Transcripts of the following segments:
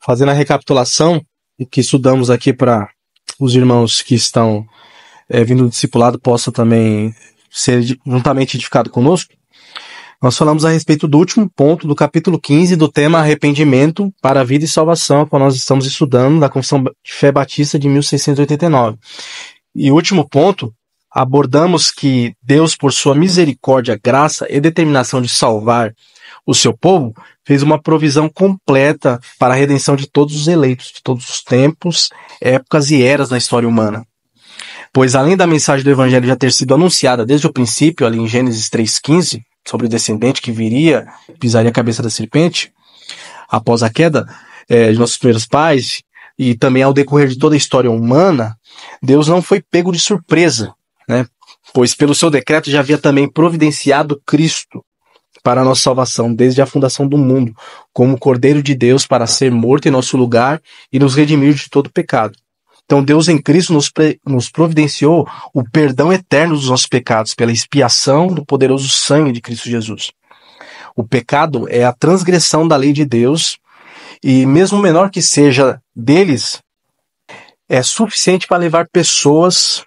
Fazendo a recapitulação e que estudamos aqui para os irmãos que estão vindo do discipulado possam também ser juntamente edificados conosco, nós falamos a respeito do último ponto do capítulo 15 do tema arrependimento para a vida e salvação, que nós estamos estudando da Confissão de Fé Batista de 1689. E o último ponto, abordamos que Deus, por sua misericórdia, graça e determinação de salvar o seu povo, fez uma provisão completa para a redenção de todos os eleitos, de todos os tempos, épocas e eras na história humana. Pois além da mensagem do Evangelho já ter sido anunciada desde o princípio, ali em Gênesis 3,15, sobre o descendente que viria, pisaria a cabeça da serpente, após a queda de nossos primeiros pais, e também ao decorrer de toda a história humana, Deus não foi pego de surpresa, né? Pois pelo seu decreto já havia também providenciado Cristo para a nossa salvação desde a fundação do mundo, como Cordeiro de Deus para ser morto em nosso lugar e nos redimir de todo pecado. Então Deus em Cristo nos providenciou o perdão eterno dos nossos pecados pela expiação do poderoso sangue de Cristo Jesus. O pecado é a transgressão da lei de Deus e mesmo menor que seja deles, é suficiente para levar pessoas,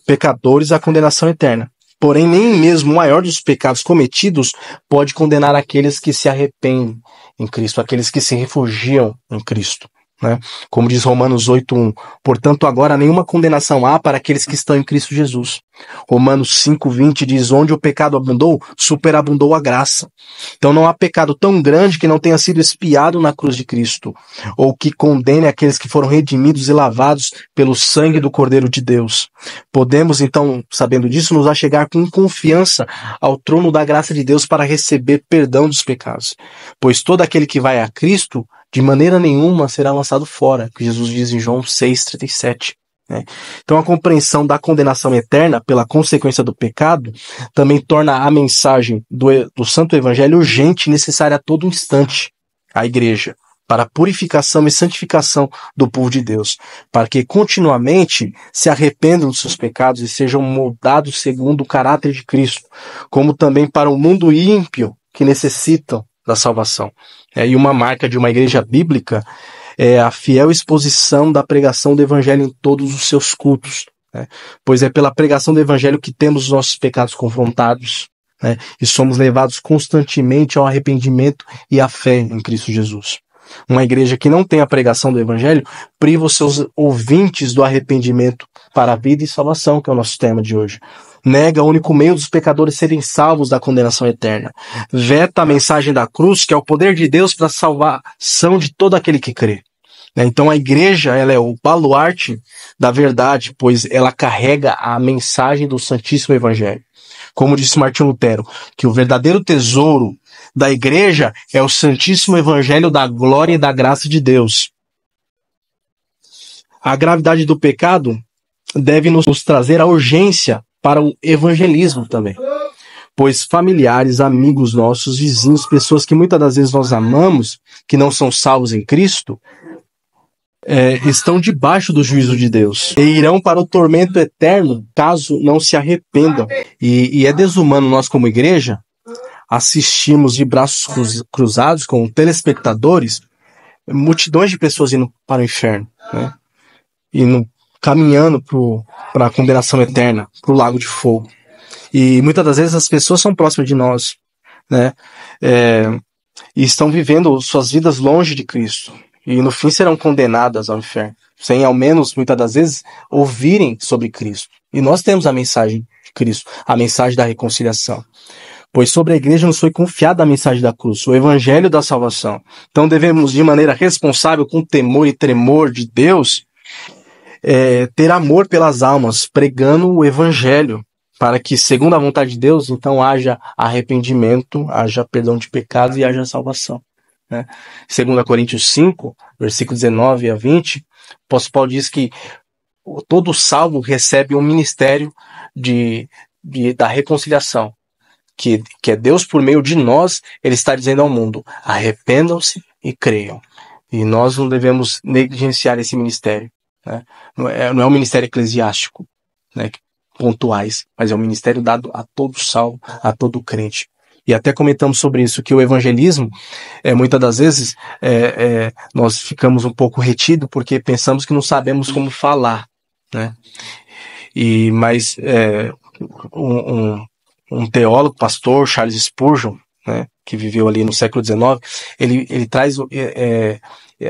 pecadores, à condenação eterna. Porém, nem mesmo o maior dos pecados cometidos pode condenar aqueles que se arrependem em Cristo, aqueles que se refugiam em Cristo. Como diz Romanos 8:1, portanto agora nenhuma condenação há para aqueles que estão em Cristo Jesus. Romanos 5:20 diz, onde o pecado abundou, superabundou a graça. Então não há pecado tão grande que não tenha sido expiado na cruz de Cristo, ou que condene aqueles que foram redimidos e lavados pelo sangue do Cordeiro de Deus. Podemos então, sabendo disso, nos achegar com confiança ao trono da graça de Deus para receber perdão dos pecados. Pois todo aquele que vai a Cristo, de maneira nenhuma será lançado fora, que Jesus diz em João 6:37. Então a compreensão da condenação eterna pela consequência do pecado também torna a mensagem do Santo Evangelho urgente e necessária a todo instante à igreja, para a purificação e santificação do povo de Deus, para que continuamente se arrependam dos seus pecados e sejam moldados segundo o caráter de Cristo, como também para o mundo ímpio que necessitam da salvação. E uma marca de uma igreja bíblica é a fiel exposição da pregação do Evangelho em todos os seus cultos, pois é pela pregação do Evangelho que temos os nossos pecados confrontados, e somos levados constantemente ao arrependimento e à fé em Cristo Jesus. Uma igreja que não tem a pregação do Evangelho priva os seus ouvintes do arrependimento para a vida e salvação, que é o nosso tema de hoje. Nega o único meio dos pecadores serem salvos da condenação eterna. Veta a mensagem da cruz, que é o poder de Deus para a salvação de todo aquele que crê. Então a igreja, ela é o baluarte da verdade, pois ela carrega a mensagem do Santíssimo Evangelho. Como disse Martinho Lutero, que o verdadeiro tesouro da igreja é o Santíssimo Evangelho da glória e da graça de Deus. A gravidade do pecado deve nos trazer a urgência para o evangelismo também. Pois familiares, amigos nossos, vizinhos, pessoas que muitas das vezes nós amamos, que não são salvos em Cristo, estão debaixo do juízo de Deus e irão para o tormento eterno caso não se arrependam. E é desumano nós, como igreja, assistimos de braços cruzados com telespectadores multidões de pessoas indo para o inferno, caminhando para a condenação eterna, para o lago de fogo. E muitas das vezes as pessoas são próximas de nós, e estão vivendo suas vidas longe de Cristo. E no fim serão condenadas ao inferno, sem ao menos, muitas das vezes, ouvirem sobre Cristo. E nós temos a mensagem de Cristo, a mensagem da reconciliação. Pois sobre a igreja nos foi confiada a mensagem da cruz, o evangelho da salvação. Então devemos, de maneira responsável, com temor e tremor de Deus, ter amor pelas almas, pregando o evangelho, para que, segundo a vontade de Deus, então haja arrependimento, haja perdão de pecados e haja salvação. 2 Coríntios 5, versículo 19 a 20, o apóstolo Paulo diz que todo salvo recebe um ministério da reconciliação, que é Deus, por meio de nós, ele está dizendo ao mundo, arrependam-se e creiam. E nós não devemos negligenciar esse ministério. Não é um ministério eclesiástico, pontuais, mas é um ministério dado a todo salvo, a todo crente. E até comentamos sobre isso, que o evangelismo, muitas das vezes, nós ficamos um pouco retidos porque pensamos que não sabemos como falar, né? Mas um teólogo, pastor, Charles Spurgeon, né, que viveu ali no século XIX, ele traz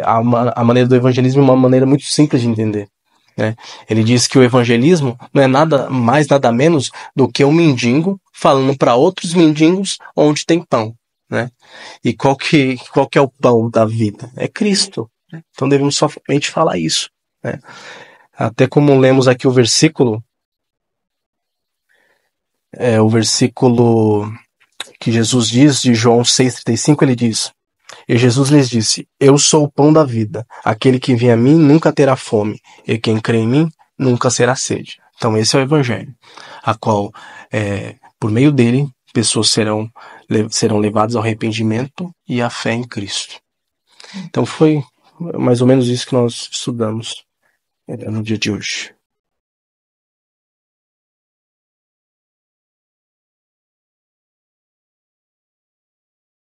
a maneira do evangelismo de uma maneira muito simples de entender. Né? Ele diz que o evangelismo não é nada mais, nada menos do que um mendigo falando para outros mendigos onde tem pão. Né? E qual que é o pão da vida? É Cristo. Né? Então devemos somente falar isso. Né? Até como lemos aqui o versículo que Jesus diz, de João 6,35, ele diz: e Jesus lhes disse: eu sou o pão da vida. Aquele que vem a mim nunca terá fome, e quem crê em mim nunca será sede. Então esse é o Evangelho, a qual, por meio dele, pessoas serão levadas ao arrependimento e à fé em Cristo. Então foi mais ou menos isso que nós estudamos no dia de hoje.